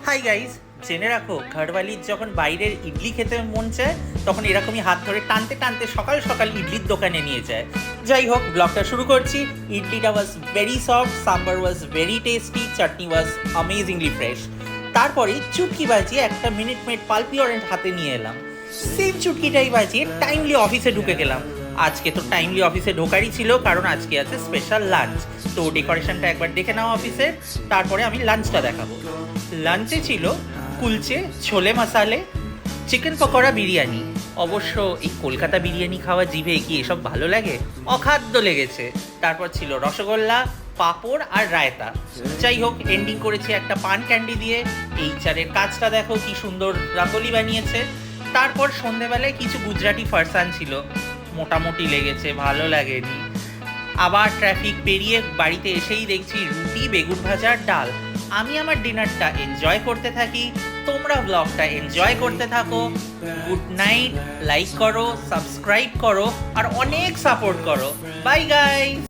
Hi guys, জেনে রাখো ঘরওয়ালির যখন বাইরের ইডলি খেতে মন চায় তখন এরকমই হাত ধরে টানতে টানতে সকাল সকাল ইডলির দোকানে নিয়ে যায়। যাই হোক, ব্লগটা শুরু করছি। ইডলিটা was very soft, sambar was very tasty, chutney was amazingly fresh. তারপরে চুটকি বাজিয়ে একটা মিনিট মেড পালপি অরেঞ্জ হাতে নিয়ে এলাম। সেম চুটকিটাই বাজিয়ে টাইমলি অফিসে ঢুকে গেলাম। আজকে তো টাইমলি অফিসে ঢোকারই ছিল, কারণ আজকে আছে স্পেশাল লাঞ্চ। তো ডেকোরেশনটা একবার দেখে নাও অফিসে, তারপরে আমি লাঞ্চটা দেখাবো। লাঞ্চে ছিল কুলচে, ছোলে মশালে, চিকেন পকোড়া, বিরিয়ানি। অবশ্য এই কলকাতা বিরিয়ানি খাওয়া জিভে কি এসব ভালো লাগে? অখাদ্য লেগেছে। তারপর ছিল রসগোল্লা, পাঁপড় আর রায়তা। যাই হোক, এন্ডিং করেছি একটা পান ক্যান্ডি দিয়ে। এই চারের কাজটা দেখো কি সুন্দর রাঙ্গোলি বানিয়েছে। তারপর সন্ধেবেলায় কিছু গুজরাটি ফারসান ছিল, মোটামুটি লেগেছে, ভালো লাগেনি। আবার ট্রাফিক পেরিয়ে বাড়িতে এসেই দেখছি রুটি, বেগুন ভাজা আর ডাল। আমি আমার ডিনারটা এনজয় করতে থাকি, তোমরা ব্লগটা এনজয় করতে থাকো। গুড নাইট, লাইক করো, সাবস্ক্রাইব করো আর অনেক সাপোর্ট করো। Bye guys.